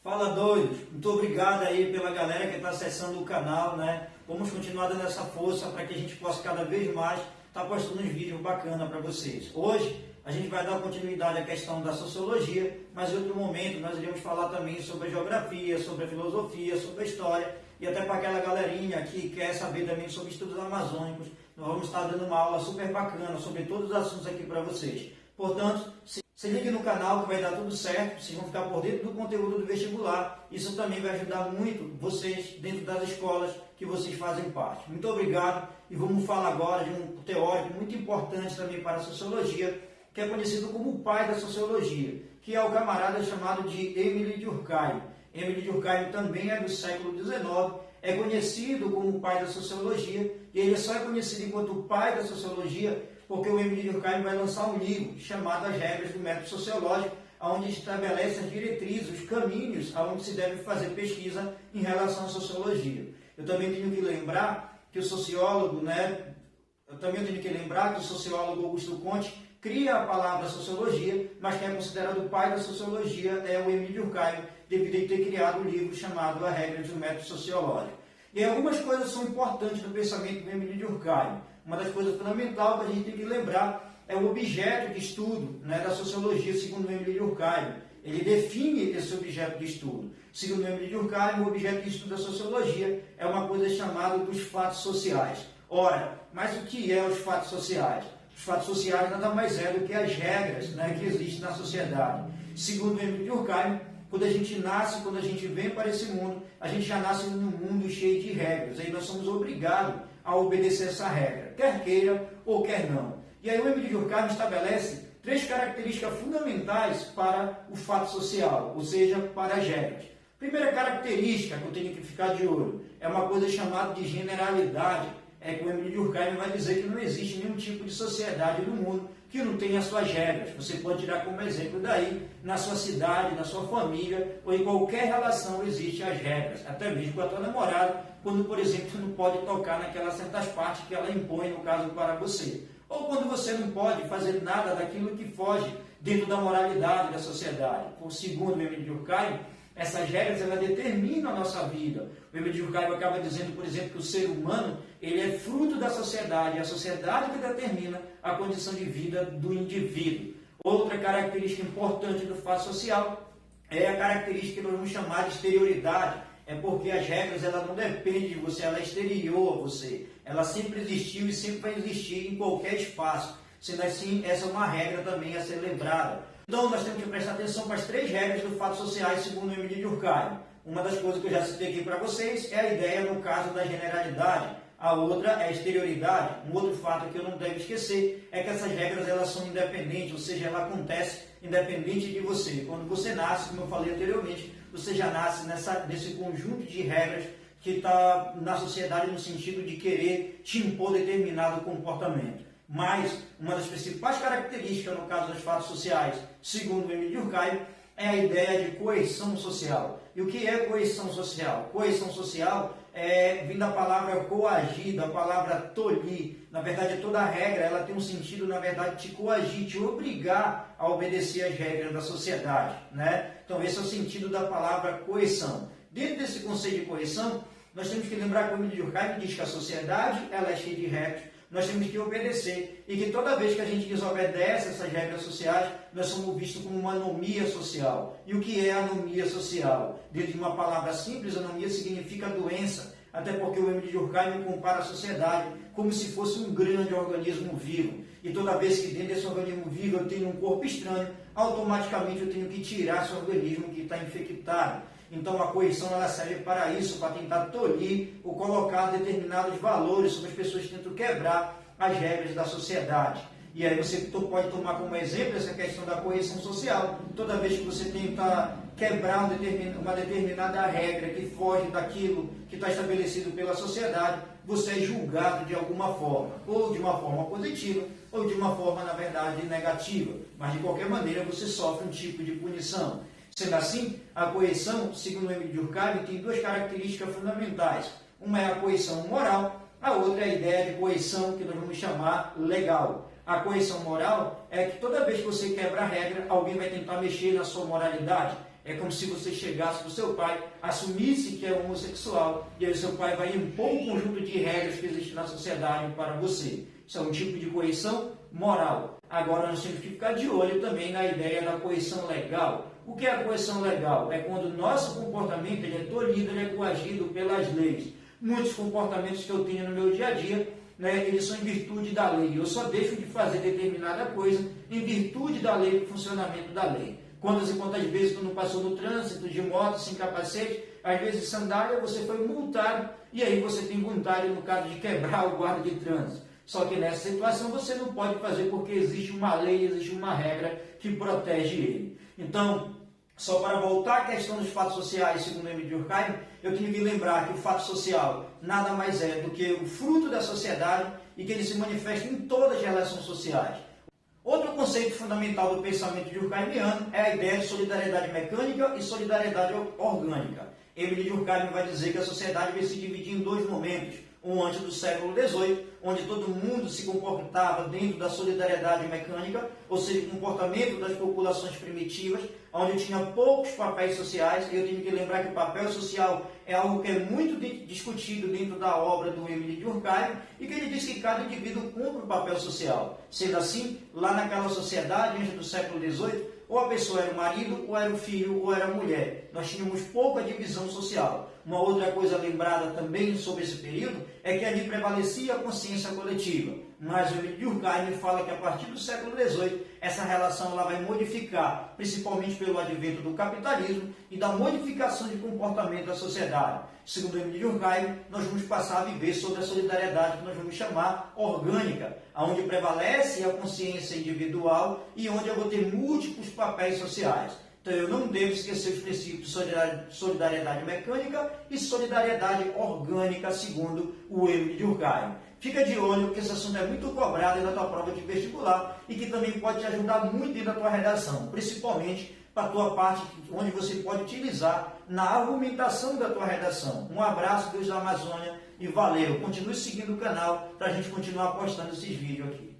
Fala doidos, muito obrigado aí pela galera que está acessando o canal, né? Vamos continuar dando essa força para que a gente possa cada vez mais estar postando uns vídeos bacanas para vocês. Hoje a gente vai dar continuidade à questão da sociologia, mas em outro momento nós iremos falar também sobre a geografia, sobre a filosofia, sobre a história e até para aquela galerinha que quer saber também sobre estudos amazônicos. Nós vamos estar dando uma aula super bacana sobre todos os assuntos aqui para vocês. Portanto, se ligue no canal que vai dar tudo certo, vocês vão ficar por dentro do conteúdo do vestibular. Isso também vai ajudar muito vocês dentro das escolas que vocês fazem parte. Muito obrigado e vamos falar agora de um teórico muito importante também para a sociologia, que é conhecido como o pai da sociologia, que é o camarada chamado de Émile Durkheim. Émile Durkheim também é do século XIX, é conhecido como o pai da sociologia, e ele só é conhecido enquanto o pai da sociologia porque o Émile Durkheim vai lançar um livro chamado As Regras do Método Sociológico, onde estabelece as diretrizes, os caminhos aonde se deve fazer pesquisa em relação à sociologia. Eu também tenho que lembrar que o sociólogo, Augusto Comte cria a palavra sociologia, mas quem é considerado o pai da sociologia é o Émile Durkheim, devido a ter criado um livro chamado As Regras do Método Sociológico. E algumas coisas são importantes no pensamento do Émile Durkheim. Uma das coisas fundamentais que a gente tem que lembrar é o objeto de estudo, da sociologia, segundo o Émile Durkheim. Ele define esse objeto de estudo. Segundo o Émile Durkheim, o objeto de estudo da sociologia é uma coisa chamada dos fatos sociais. Ora, mas o que é os fatos sociais? Os fatos sociais nada mais é do que as regras que existem na sociedade. Segundo o Émile Durkheim, quando a gente nasce, quando a gente vem para esse mundo, a gente já nasce num mundo cheio de regras. Aí nós somos obrigados a obedecer essa regra, quer queira ou quer não. E aí o Émile Durkheim estabelece três características fundamentais para o fato social, ou seja, para as regras. Primeira característica que eu tenho que ficar de olho é uma coisa chamada de generalidade. É que o Émile Durkheim vai dizer que não existe nenhum tipo de sociedade no mundo que não tenha suas regras. Você pode tirar como exemplo daí, na sua cidade, na sua família, ou em qualquer relação existem as regras. Até mesmo com a tua namorada, quando, por exemplo, tu não pode tocar naquelas certas partes que ela impõe, no caso, para você. Ou quando você não pode fazer nada daquilo que foge dentro da moralidade da sociedade. Por segundo o Émile Durkheim, essas regras elas determinam a nossa vida. O Émile Durkheim acaba dizendo, por exemplo, que o ser humano ele é fruto da sociedade, é a sociedade que determina a condição de vida do indivíduo. Outra característica importante do fato social é a característica que nós vamos chamar de exterioridade. É porque as regras elas não dependem de você, ela é exterior a você. Ela sempre existiu e sempre vai existir em qualquer espaço. Sendo assim, essa é uma regra também a ser lembrada. Então, nós temos que prestar atenção para as três regras do fato sociais, segundo o Émile Durkheim. Uma das coisas que eu já citei aqui para vocês é a ideia, no caso, da generalidade. A outra é a exterioridade. Um outro fato que eu não devo esquecer é que essas regras elas são independentes, ou seja, ela acontece independente de você. Quando você nasce, como eu falei anteriormente, você já nasce nesse conjunto de regras que está na sociedade no sentido de querer te impor determinado comportamento. Mas uma das principais características, no caso dos fatos sociais, segundo o Émile Durkheim, é a ideia de coesão social. E o que é coesão social? Coesão social vem da palavra coagir, da palavra tolir. Na verdade, toda regra ela tem um sentido, na verdade, te coagir, te obrigar a obedecer às regras da sociedade. Então, esse é o sentido da palavra coesão. Dentro desse conceito de coesão, nós temos que lembrar que o Émile Durkheim diz que a sociedade ela é cheia de regras, nós temos que obedecer, e que toda vez que a gente desobedece essas regras sociais, nós somos vistos como uma anomia social. E o que é anomia social? Dentro de uma palavra simples, anomia significa doença, até porque o Émile Durkheim compara a sociedade como se fosse um grande organismo vivo. E toda vez que dentro desse organismo vivo eu tenho um corpo estranho, automaticamente eu tenho que tirar esse organismo que está infectado. Então a coerção ela serve para isso, para tentar tolir ou colocar determinados valores sobre as pessoas que tentam quebrar as regras da sociedade. E aí você pode tomar como exemplo essa questão da coerção social. Toda vez que você tenta quebrar uma determinada regra que foge daquilo que está estabelecido pela sociedade, você é julgado de alguma forma, ou de uma forma positiva, ou de uma forma, na verdade, negativa. Mas de qualquer maneira você sofre um tipo de punição. Sendo assim, a coerção, segundo o Émile Durkheim, tem duas características fundamentais. Uma é a coerção moral, a outra é a ideia de coerção que nós vamos chamar legal. A coerção moral é que toda vez que você quebra a regra, alguém vai tentar mexer na sua moralidade. É como se você chegasse para o seu pai, assumisse que é homossexual, e aí o seu pai vai impor um conjunto de regras que existe na sociedade para você. Isso é um tipo de coerção moral. Agora nós temos que ficar de olho também na ideia da coerção legal. O que é a coerção legal? É quando o nosso comportamento ele é tolhido, ele é coagido pelas leis. Muitos comportamentos que eu tenho no meu dia a dia, eles são em virtude da lei. Eu só deixo de fazer determinada coisa em virtude da lei, do funcionamento da lei. Quantas e quantas vezes tu não passou no trânsito de moto, sem capacete, às vezes sandália, você foi multado, e aí você tem vontade, no caso de quebrar o guarda de trânsito. Só que nessa situação você não pode fazer porque existe uma lei, existe uma regra que protege ele. Então, só para voltar à questão dos fatos sociais, segundo Emile Durkheim, eu tenho que lembrar que o fato social nada mais é do que o fruto da sociedade e que ele se manifesta em todas as relações sociais. Outro conceito fundamental do pensamento durkheimiano é a ideia de solidariedade mecânica e solidariedade orgânica. Emile Durkheim vai dizer que a sociedade vai se dividir em dois momentos. Um antes do século XVIII, onde todo mundo se comportava dentro da solidariedade mecânica, ou seja, o comportamento das populações primitivas, onde tinha poucos papéis sociais. Eu tenho que lembrar que o papel social é algo que é muito discutido dentro da obra do Emile Durkheim, e que ele diz que cada indivíduo cumpre o papel social. Sendo assim, lá naquela sociedade, antes do século XVIII, ou a pessoa era o marido, ou era o filho, ou era a mulher. Nós tínhamos pouca divisão social. Uma outra coisa lembrada também sobre esse período é que ali prevalecia a consciência coletiva. Mas o Durkheim fala que a partir do século XVIII, essa relação ela vai modificar, principalmente pelo advento do capitalismo e da modificação de comportamento da sociedade. Segundo Emile Durkheim, nós vamos passar a viver sobre a solidariedade que nós vamos chamar orgânica, onde prevalece a consciência individual e onde eu vou ter múltiplos papéis sociais. Então eu não devo esquecer os princípios de solidariedade mecânica e solidariedade orgânica, segundo o Emile Durkheim. Fica de olho, porque esse assunto é muito cobrado na tua prova de vestibular e que também pode te ajudar muito dentro da tua redação, principalmente para a tua parte, onde você pode utilizar na argumentação da tua redação. Um abraço, Deus da Amazônia, e valeu! Continue seguindo o canal para a gente continuar postando esses vídeos aqui.